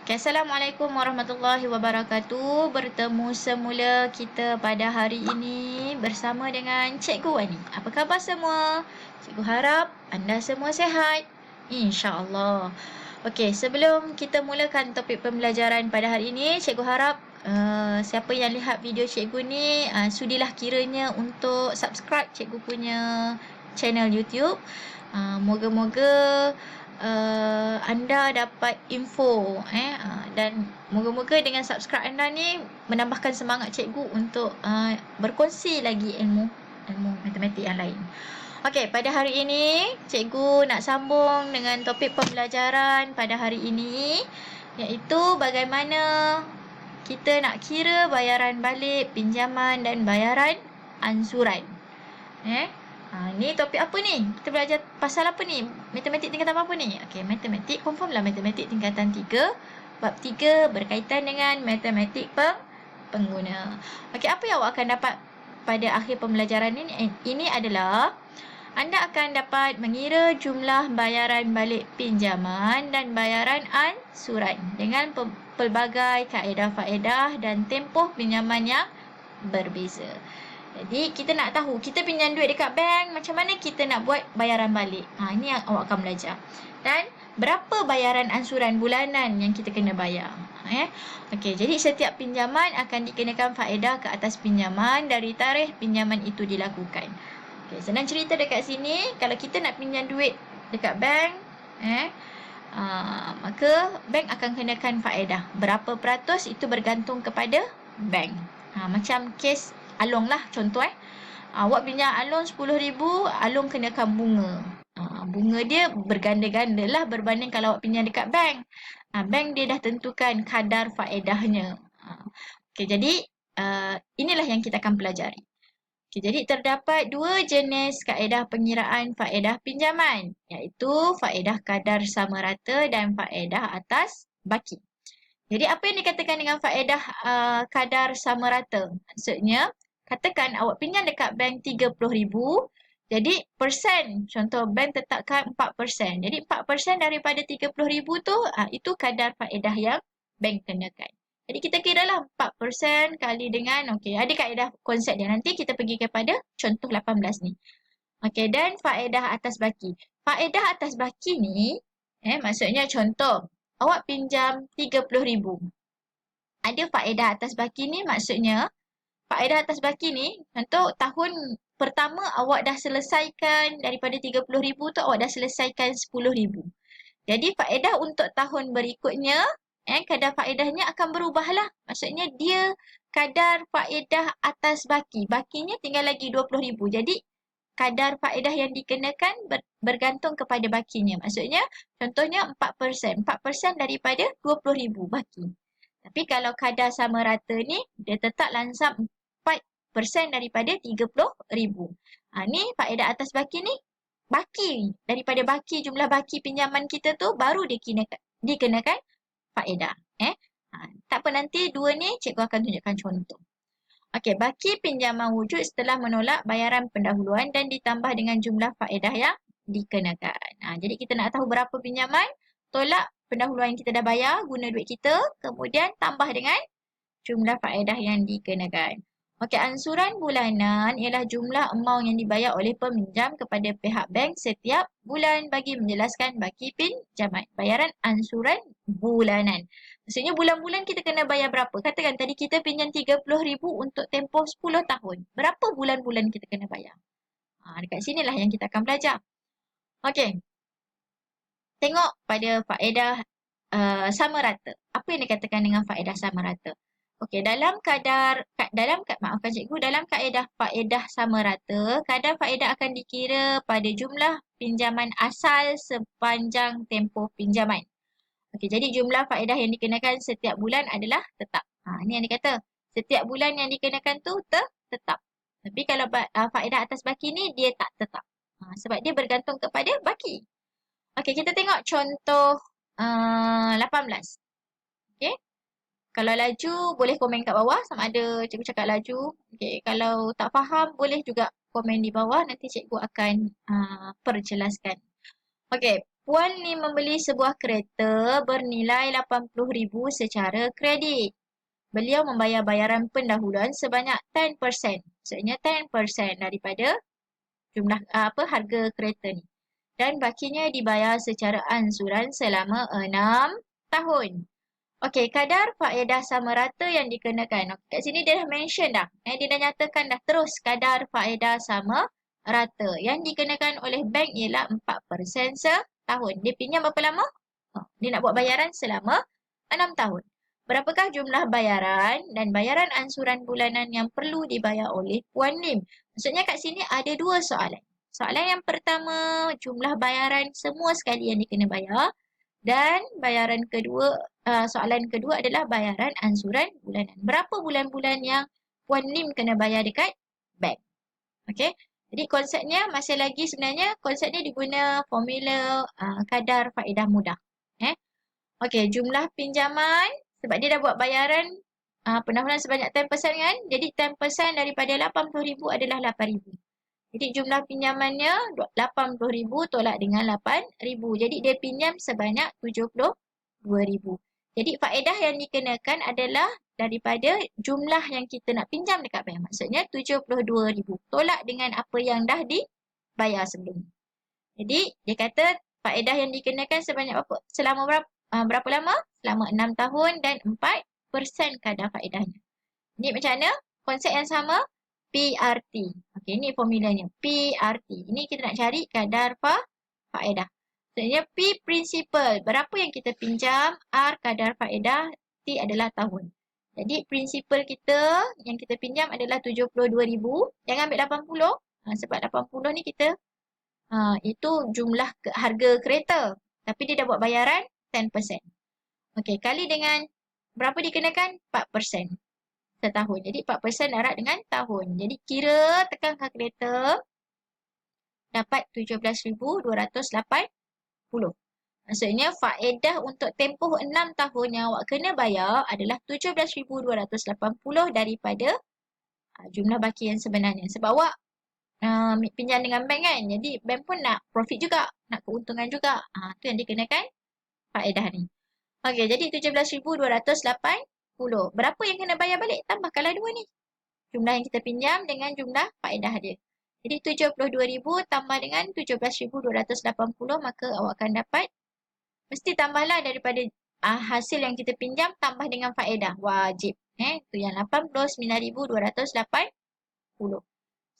Okay, Assalamualaikum warahmatullahi wabarakatuh. Bertemu semula kita pada hari ini bersama dengan Cikgu Wani. Apa khabar semua? Cikgu harap anda semua sihat. InsyaAllah. Okey, sebelum kita mulakan topik pembelajaran pada hari ini, Cikgu harap siapa yang lihat video Cikgu ni sudilah kiranya untuk subscribe Cikgu punya channel YouTube. Moga-moga anda dapat info dan moga-moga dengan subscribe anda ni menambahkan semangat cikgu untuk berkongsi lagi ilmu matematik yang lain. Okey, pada hari ini cikgu nak sambung dengan topik pembelajaran pada hari ini, iaitu bagaimana kita nak kira bayaran balik, pinjaman dan bayaran ansuran. Ni topik apa ni? Kita belajar pasal apa ni? Matematik tingkatan apa ni? Okey, matematik, confirm lah matematik tingkatan 3. Bab 3 berkaitan dengan matematik pengguna. Okey, apa yang awak akan dapat pada akhir pembelajaran ini? Ini adalah anda akan dapat mengira jumlah bayaran balik pinjaman dan bayaran ansuran dengan pelbagai kaedah-faedah dan tempoh pinjaman yang berbeza. Jadi kita nak tahu, kita pinjam duit dekat bank, macam mana kita nak buat bayaran balik. Ini yang awak akan belajar. Dan berapa bayaran ansuran bulanan yang kita kena bayar. Okey, jadi setiap pinjaman akan dikenakan faedah ke atas pinjaman dari tarikh pinjaman itu dilakukan. Okey, senang cerita dekat sini, kalau kita nak pinjam duit dekat bank, maka bank akan kenakan faedah. Berapa peratus itu bergantung kepada bank. Macam kes Along lah contoh awak pinjam Along 10,000, Along kenakan bunga. Bunga dia berganda-ganda lah berbanding kalau awak pinjam dekat bank. Bank dia dah tentukan kadar faedahnya. Okey, jadi inilah yang kita akan pelajari. Okey, jadi terdapat dua jenis kaedah pengiraan faedah pinjaman, iaitu faedah kadar sama rata dan faedah atas baki. Jadi apa yang dikatakan dengan faedah kadar sama rata? Maksudnya, katakan awak pinjam dekat bank 30,000, jadi persen, contoh bank tetapkan 4%. Jadi 4% daripada 30,000 tu, itu kadar faedah yang bank kenakan. Jadi kita kiralah 4% kali dengan, okey, ada kaedah konsep dia. Nanti kita pergi kepada contoh 18 ni. Okey, dan faedah atas baki. Faedah atas baki ni, maksudnya contoh, awak pinjam 30,000. Ada faedah atas baki ni maksudnya, faedah atas baki ni, contoh tahun pertama awak dah selesaikan daripada 30,000 tu awak dah selesaikan 10,000. Jadi faedah untuk tahun berikutnya, kadar faedahnya akan berubah lah. Maksudnya dia kadar faedah atas baki. Bakinya tinggal lagi 20,000. Jadi kadar faedah yang dikenakan bergantung kepada bakinya. Maksudnya contohnya 4%. 4% daripada 20,000 baki. Tapi kalau kadar sama rata ni, dia tetap langsam 4% daripada 30,000. Ni faedah atas baki ni, baki. Daripada baki, jumlah baki pinjaman kita tu, baru dikenakan faedah. Tak apa, nanti dua ni cikgu akan tunjukkan contoh. Okey, baki pinjaman wujud setelah menolak bayaran pendahuluan dan ditambah dengan jumlah faedah yang dikenakan. Jadi kita nak tahu berapa pinjaman, tolak pendahuluan yang kita dah bayar, guna duit kita, kemudian tambah dengan jumlah faedah yang dikenakan. Okey, ansuran bulanan ialah jumlah amount yang dibayar oleh peminjam kepada pihak bank setiap bulan bagi menjelaskan baki pinjaman. Bayaran ansuran bulanan. Maksudnya bulan-bulan kita kena bayar berapa? Katakan tadi kita pinjam 30,000 untuk tempoh 10 tahun. Berapa bulan-bulan kita kena bayar? Dekat sinilah yang kita akan belajar. Okey. Tengok pada faedah sama rata. Apa yang dikatakan dengan faedah sama rata? Okey, dalam kaedah faedah sama rata, kadar faedah akan dikira pada jumlah pinjaman asal sepanjang tempoh pinjaman. Okey, jadi jumlah faedah yang dikenakan setiap bulan adalah tetap. Ini yang dikata. Setiap bulan yang dikenakan tu tetap. Tapi kalau faedah atas baki ni, dia tak tetap. Sebab dia bergantung kepada baki. Okey, kita tengok contoh 18. Okey. Kalau laju, boleh komen kat bawah sama ada cikgu cakap laju. Okey, kalau tak faham, boleh juga komen di bawah. Nanti cikgu akan perjelaskan. Okey, Puan Lim membeli sebuah kereta bernilai RM80,000 secara kredit. Beliau membayar bayaran pendahuluan sebanyak 10%. Maksudnya 10% daripada jumlah harga kereta ni. Dan bakinya dibayar secara ansuran selama 6 tahun. Okey, kadar faedah sama rata yang dikenakan. Kat sini dia dah mention dah. Dia dah nyatakan dah terus kadar faedah sama rata. Yang dikenakan oleh bank ialah 4% setahun. Dia pinjam berapa lama? Dia nak buat bayaran selama 6 tahun. Berapakah jumlah bayaran dan bayaran ansuran bulanan yang perlu dibayar oleh Puan Lim? Maksudnya kat sini ada dua soalan. Soalan yang pertama, jumlah bayaran semua sekali yang dikena bayar. Dan soalan kedua adalah bayaran ansuran bulanan. Berapa bulan-bulan yang Puan Lim kena bayar dekat bank? Okey. Jadi konsepnya masih lagi sebenarnya konsepnya diguna formula kadar faedah mudah. Okey, jumlah pinjaman sebab dia dah buat bayaran pendahuluan sebanyak 10% kan? Jadi 10% daripada RM80,000 adalah RM8,000. Jadi jumlah pinjamannya RM80,000 tolak dengan RM8,000. Jadi dia pinjam sebanyak RM72,000. Jadi faedah yang dikenakan adalah daripada jumlah yang kita nak pinjam dekat bank. Maksudnya RM72,000 tolak dengan apa yang dah dibayar sebelum ni. Jadi dia kata faedah yang dikenakan sebanyak berapa? Selama berapa lama? Selama 6 tahun dan 4% kadar faedahnya. Jadi macam mana? Konsep yang sama, PRT. Okey, ni formulanya. PRT. Ini kita nak cari kadar faedah. Maksudnya P principal. Berapa yang kita pinjam? R kadar faedah. T adalah tahun. Jadi principal kita yang kita pinjam adalah RM72,000. Jangan ambil 80. Sebab 80 ni kita itu jumlah harga kereta. Tapi dia dah buat bayaran 10%. Okey, kali dengan berapa dikenakan? 4% setahun. Jadi 4% darab dengan tahun. Jadi kira tekan kalkulator dapat 17,280. Maksudnya faedah untuk tempoh 6 tahun yang awak kena bayar adalah 17,280 daripada jumlah baki yang sebenarnya. Sebab awak pinjam dengan bank kan. Jadi bank pun nak profit juga. Nak keuntungan juga. Tu yang dikenakan faedah ni. Okey, jadi 17,280. Berapa yang kena bayar balik? Tambahkanlah dua ni. Jumlah yang kita pinjam dengan jumlah faedah dia. Jadi 72,000 tambah dengan 17,280 maka awak akan dapat mesti tambahlah daripada hasil yang kita pinjam tambah dengan faedah. Wajib. Tu yang 89,280.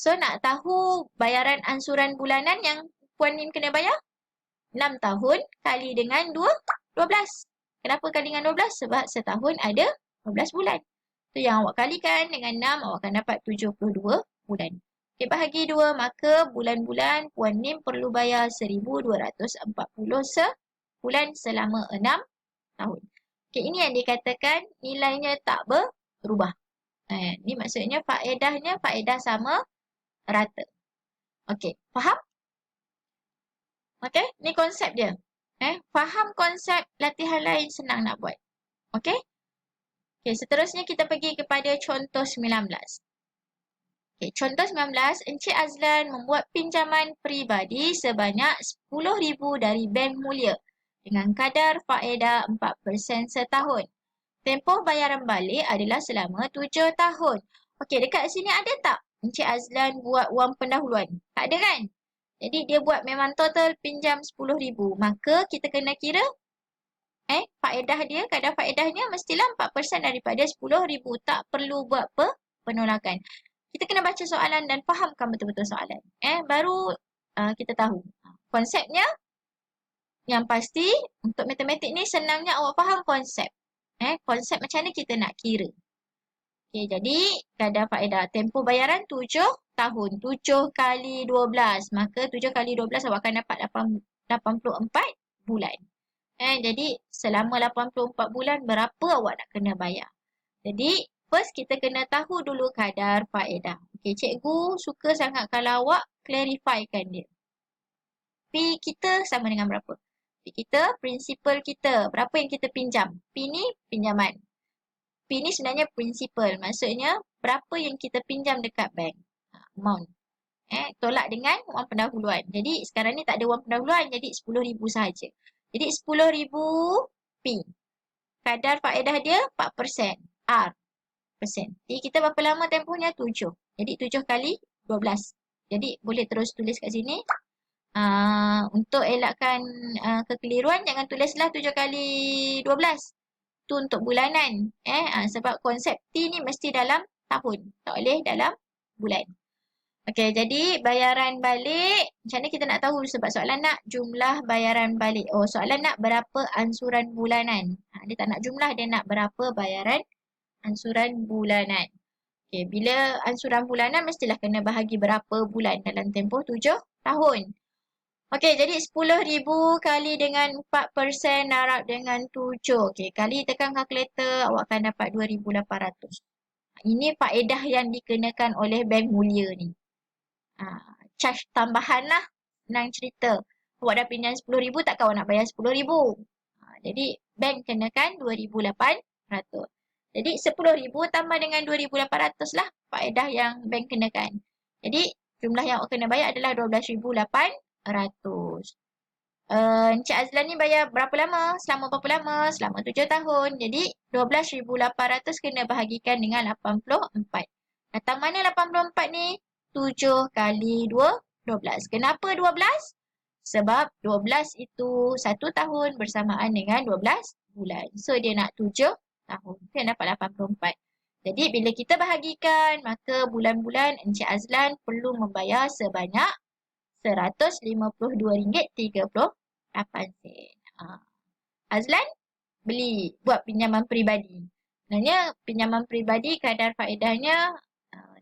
So nak tahu bayaran ansuran bulanan yang Puan Lim kena bayar? 6 tahun kali dengan 12. Kenapa kali dengan 12? Sebab setahun ada 12 bulan. Tu yang awak kalikan dengan 6, awak akan dapat 72 bulan. Okay, bahagi 2, maka bulan-bulan Puan Lim perlu bayar 1,240 sebulan selama 6 tahun. Okay, ini yang dikatakan nilainya tak berubah. Ni maksudnya faedahnya faedah sama rata. Okey, faham? Okey, ni konsep dia. Faham konsep, latihan lain senang nak buat. Okey? Okey, seterusnya kita pergi kepada contoh 19. Okey, contoh 19, Encik Azlan membuat pinjaman peribadi sebanyak RM10,000 dari bank mulia dengan kadar faedah 4% setahun. Tempoh bayaran balik adalah selama 7 tahun. Okey, dekat sini ada tak Encik Azlan buat wang pendahuluan? Tak ada kan? Jadi dia buat memang total pinjam RM10,000. Maka kita kena kira faedah dia, kadar faedahnya mestilah 4% daripada RM10,000. Tak perlu buat penolakan. Kita kena baca soalan dan fahamkan betul-betul soalan. Baru kita tahu. Konsepnya yang pasti untuk matematik ni senangnya awak faham konsep. Konsep macam mana kita nak kira. Okey, jadi kadar faedah tempoh bayaran 7 tahun. 7 kali 12. Maka 7 kali 12 awak akan dapat 84 bulan. Jadi selama 84 bulan berapa awak nak kena bayar. Jadi first kita kena tahu dulu kadar faedah. Okey, cikgu suka sangat kalau awak clarifikan dia. P kita sama dengan berapa? P kita, principal kita. Berapa yang kita pinjam? P ni pinjaman. P ni sebenarnya principal. Maksudnya berapa yang kita pinjam dekat bank. Amount. Tolak dengan wang pendahuluan. Jadi sekarang ni tak ada wang pendahuluan, jadi 10,000 sahaja. Jadi 10,000 P. Kadar faedah dia 4%. R persen. Jadi kita berapa lama tempohnya? 7. Jadi 7 kali 12. Jadi boleh terus tulis kat sini. Untuk elakkan kekeliruan, jangan tulislah 7 kali 12. Tu untuk bulanan. Sebab konsep T ni mesti dalam tahun. Tak boleh dalam bulan. Okey, jadi bayaran balik, macam mana kita nak tahu? Sebab soalan nak jumlah bayaran balik. Oh, soalan nak berapa ansuran bulanan. Dia tak nak jumlah, dia nak berapa bayaran ansuran bulanan. Okey, bila ansuran bulanan mestilah kena bahagi berapa bulan dalam tempoh 7 tahun. Okey, jadi 10,000 kali dengan 4% darab dengan 7. Okey, kali tekan kalkulator, awak akan dapat 2,800. Ini faedah yang dikenakan oleh bank mulia ni. Charge tambahan lah. Senang cerita. Awak dah pinjam 10,000, takkan awak nak bayar 10,000. Jadi, bank kenakan 2,800. Jadi, 10,000 tambah dengan 2,800 lah faedah yang bank kenakan. Jadi, jumlah yang awak kena bayar adalah 12,800. Encik Azlan ni bayar berapa lama? Selama berapa lama? Selama 7 tahun. Jadi, 12,800 kena bahagikan dengan 84. Datang mana 84 ni? 7 kali 2, 12. Kenapa 12? Sebab 12 itu 1 tahun bersamaan dengan 12 bulan. So, dia nak 7 tahun. Dia dapat 84. Jadi, bila kita bahagikan, maka bulan-bulan Encik Azlan perlu membayar sebanyak RM152.38. Azlan buat pinjaman peribadi. Sebenarnya pinjaman peribadi kadar faedahnya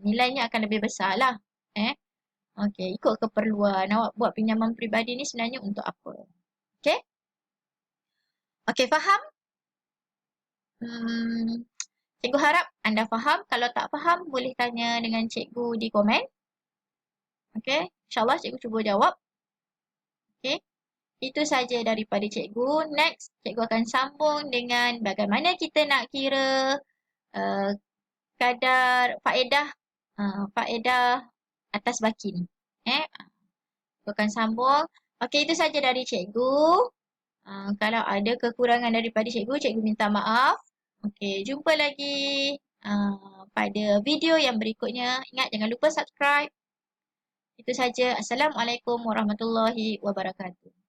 nilainya akan lebih besar lah. Okey, ikut keperluan. Awak buat pinjaman peribadi ni sebenarnya untuk apa? Okey? Okey, faham? Cikgu harap anda faham. Kalau tak faham, boleh tanya dengan cikgu di komen. Okey, insyaAllah cikgu cuba jawab. Okey, itu saja daripada cikgu. Next, cikgu akan sambung dengan bagaimana kita nak kira kadar faedah atas baki ni. Cikgu akan sambung. Okey, itu saja dari cikgu. Kalau ada kekurangan daripada cikgu, cikgu minta maaf. Okey, jumpa lagi pada video yang berikutnya. Ingat, jangan lupa subscribe. Itu saja. Assalamualaikum warahmatullahi wabarakatuh.